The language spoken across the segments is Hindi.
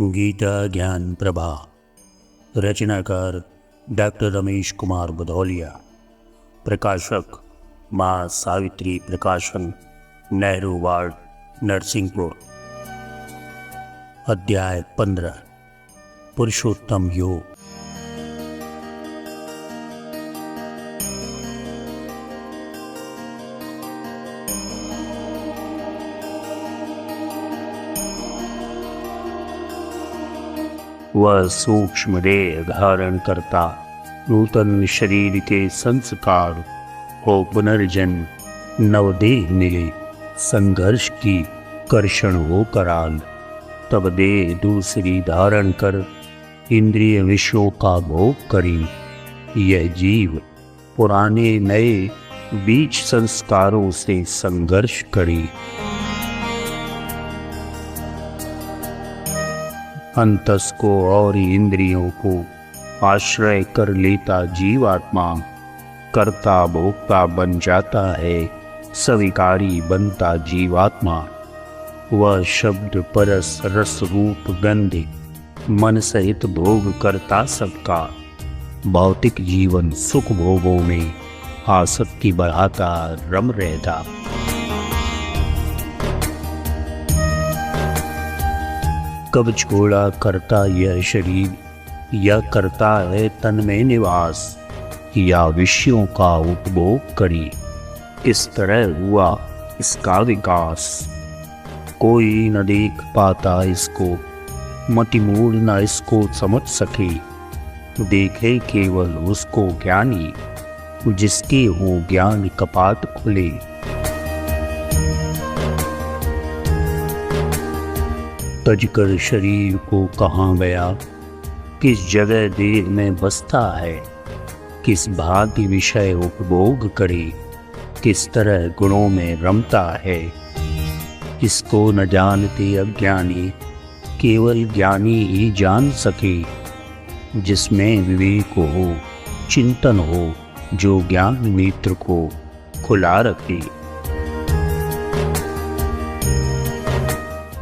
गीता ज्ञान प्रभा। रचनाकार डॉक्टर रमेश कुमार बुधौलिया। प्रकाशक माँ सावित्री प्रकाशन, नेहरू वार्ड, नरसिंहपुर। अध्याय 15। पुरुषोत्तम योग। वह सूक्ष्म देह धारण करता नूतन शरीर के संस्कार और पुनर्जन्म नवदेह मिले संघर्ष की कर्षण हो कराल। तब देह दूसरी धारण कर इंद्रिय विषयों का भोग करी। यह जीव पुराने नए बीच संस्कारों से संघर्ष करी। अंतस को और इंद्रियों को आश्रय कर लेता जीवात्मा कर्ता भोक्ता बन जाता है। स्वीकारी बनता जीवात्मा वह शब्द परस रस रूप गंध मन सहित भोग करता सबका। भौतिक जीवन सुख भोगों में आसक्ति बढ़ाता रम रहता। कब छोड़ा करता यह शरीर, या करता है तन में निवास, या विषयों का उपभोग करी। इस तरह हुआ इसका विकास। कोई न देख पाता इसको, मतिमूढ़ न इसको समझ सके। देखे केवल उसको ज्ञानी, जिसके हो ज्ञान कपाट खुले। तजकर शरीर को कहाँ गया, किस जगह देह में बसता है। किस भांति विषय उपभोग करे, किस तरह गुणों में रमता है। इसको न जानते अज्ञानी, केवल ज्ञानी ही जान सके। जिसमें विवेक हो, चिंतन हो, जो ज्ञान नेत्र को खुला रखे।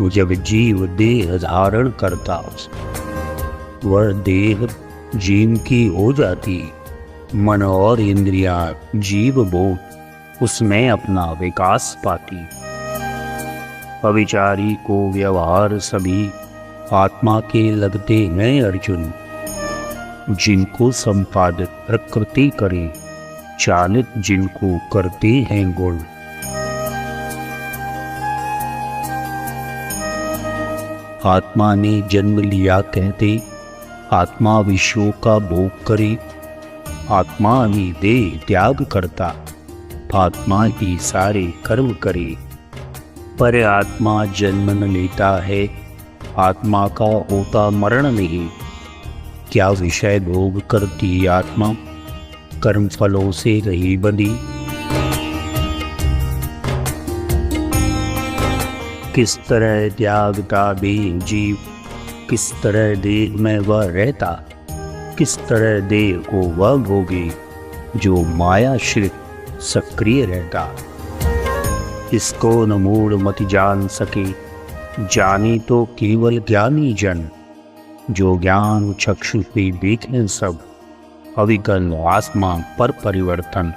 जब जीव देह धारण करता, वह देह जीव की हो जाती। मन और इंद्रियां जीव बोध उसमें अपना विकास पाती। अविचारी को व्यवहार सभी आत्मा के लगते हैं अर्जुन। जिनको संपादित प्रकृति करे, चालित जिनको करते हैं गुण। आत्मा ने जन्म लिया कहते, आत्मा विषयों का भोग करे। आत्मा ही देह त्याग करता, आत्मा ही सारे कर्म करे। पर आत्मा जन्म न लेता है, आत्मा का होता मरण नहीं। क्या विषय भोग करती आत्मा, कर्म फलों से रही बंधी। किस तरह त्यागता देह जीव, किस तरह देह में वह रहता। किस तरह देह को वह भोगे, जो मायाश्रित सक्रिय रहता। इसको न मूढ़ मति जान सके, जाने तो केवल ज्ञानी जन। जो ज्ञान चक्षु से देखें सब, अविकल आत्मा पर परिवर्तन।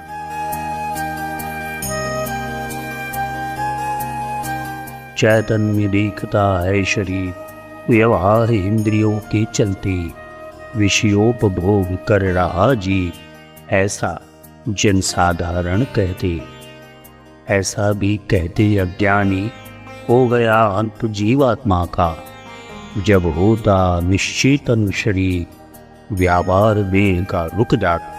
चैतन्य देखता है शरीर, व्यवहार इंद्रियों के चलते। विषयोपभोग कर रहा जीव, ऐसा जन साधारण कहते। ऐसा भी कहते अज्ञानी, हो गया अंत जीवात्मा का। जब होता निश्चेतन शरीर, व्यापार देह का रुक जाता।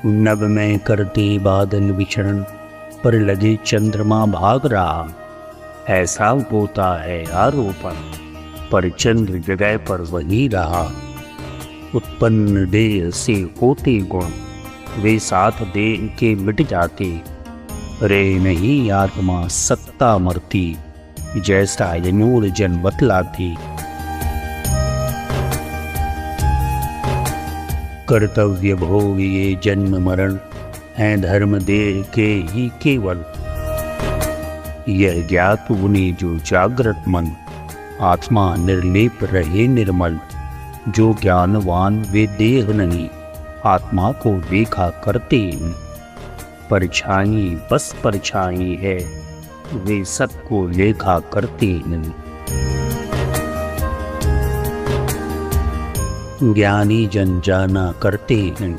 नभ में करते बादल विचरण, पर लगे चंद्रमा भाग रहा। ऐसा होता है आरोपण, पर चंद्र जगह पर वही रहा। उत्पन्न देह से होते गुण, वे साथ देह के मिट जाते। रे नहीं आत्मा सत्ता मरती, जैसा यमूल जन बतलाती। कर्तव्य भोग ये जन्म मरण हैं धर्म देह के ही केवल। यह ज्ञात उन्हें जो जागृत मन आत्मा निर्लेप रहे निर्मल, जो ज्ञानवान वे देह नहीं आत्मा को देखा करते हैं। परछाई बस परछाई है, वे सत को लेखा करते हैं। ज्ञानी जन जाना करते हैं,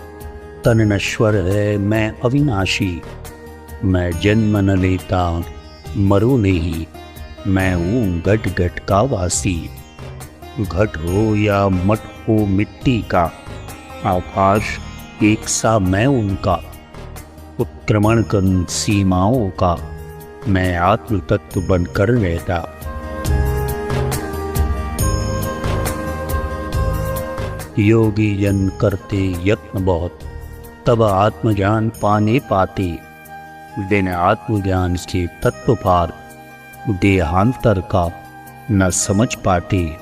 तन नश्वर है मैं अविनाशी। मैं जन्म न लेता मरो नहीं, मैं हूँ घट घट का वासी। घट हो या मठ हो मिट्टी का, आकाश एक सा मैं उनका। उत्क्रमण कर सीमाओं का, मैं आत्म तत्व बनकर रहता। योगी जन करते यत्न बहुत, तब आत्मज्ञान पाने पाते। बिन आत्मज्ञान के तत्व पार, देहांतर का न समझ पाते।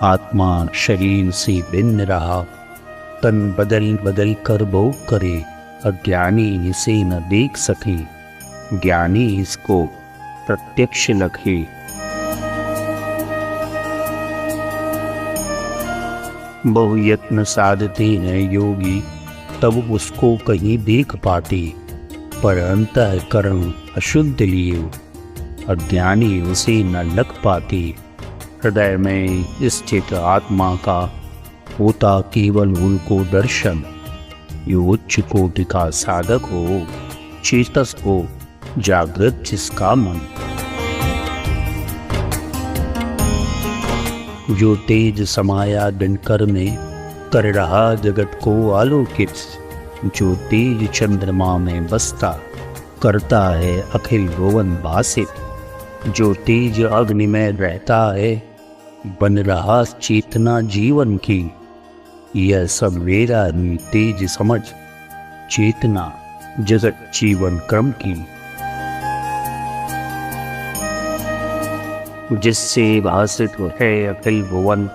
आत्मा शरीर से भिन्न रहा, तन बदल बदल कर भोग करे। अज्ञानी इसे न देख सके, ज्ञानी इसको प्रत्यक्ष लखे। बहु यत्न साधते हैं योगी, तब उसको कहीं देख पाते। पर अंतःकरण अशुद्ध लिए, अज्ञानी उसे न लग पाते। हृदय में स्थित आत्मा का होता केवल उनको दर्शन। यो उच्च कोटि का साधक हो, चेतस हो जागृत जिसका मन। जो तेज समाया दिनकर में, कर रहा जगत को आलोकित। जो तेज चंद्रमा में बसता, करता है अखिल भुवन भासित। जो तेज अग्नि में रहता है, बन रहा चेतना जीवन की। यह सब मेरा ही तेज समझ, चेतना जगत जीवन क्रम की। जिससे भासित है अखिल भुवन,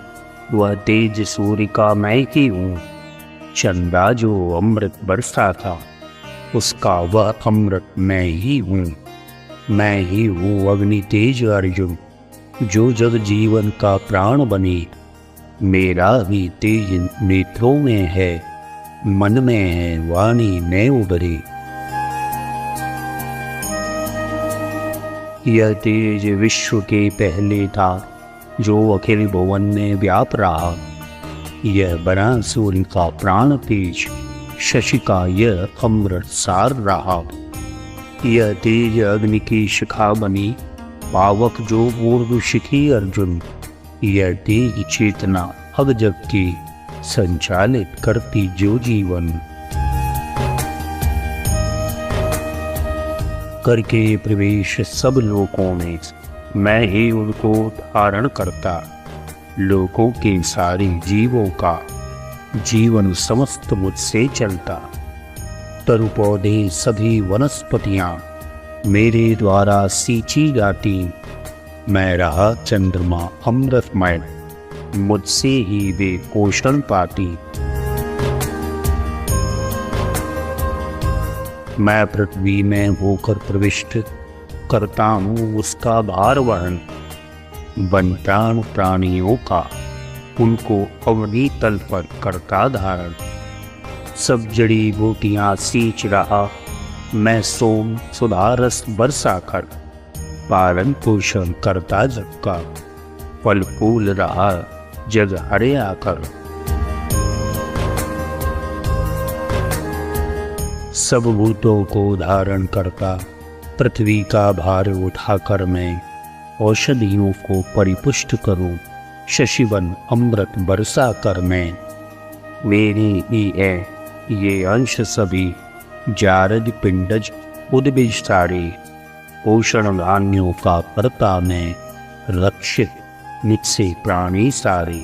वह तेज सूर्य का मैं ही हूँ। चंदा जो अमृत बरसा था, उसका वह अमृत मैं ही हूँ। मैं ही हूँ अग्नि तेज अर्जुन, जो जग जीवन का प्राण बने। मेरा भी तेज नेत्रों में है, मन में है वाणी में उभरे। यह तेज विश्व के पहले था, जो अखिल भुवन में व्याप रहा। यह बना सूर्य का प्राण तेज, शशि का यह अमृत सार रहा। यह तेज अग्नि की शिखा बनी, पावक जो ऊर्ध्व शिखी अर्जुन। यह तेज चेतना अब जग की, संचालित करती जो जीवन। करके प्रवेश सब लोकों में, मैं ही उनको धारण करता। लोकों के सारे जीवों का, जीवन समस्त मुझसे चलता। तरु पौधे सभी वनस्पतियाँ, मेरे द्वारा सींची जाती। मैं रहा चंद्रमा अमृतमय, मुझसे ही वे पोषण पाती। मैं पृथ्वी में होकर प्रविष्ट, करता हूँ उसका भार वहन। वन प्राण प्राणियों का, उनको अवनी तल पर करता धारण। सब जड़ी बूटियाँ सींच रहा, मैं सोम सुधा रस बरसा कर। पालन पोषण करता जग का, फल फूल रहा जग हरे आकर। सब भूतों को धारण करता, पृथ्वी का भार उठाकर मैं। औषधियों को परिपुष्ट करूं, शशिवन अमृत बरसा कर मैं। मेरी ही है ये अंश सभी, जारज पिंडज उद्भिज सारे। पोषण धान्यों का करता मैं, रक्षित मुझसे प्राणी सारे।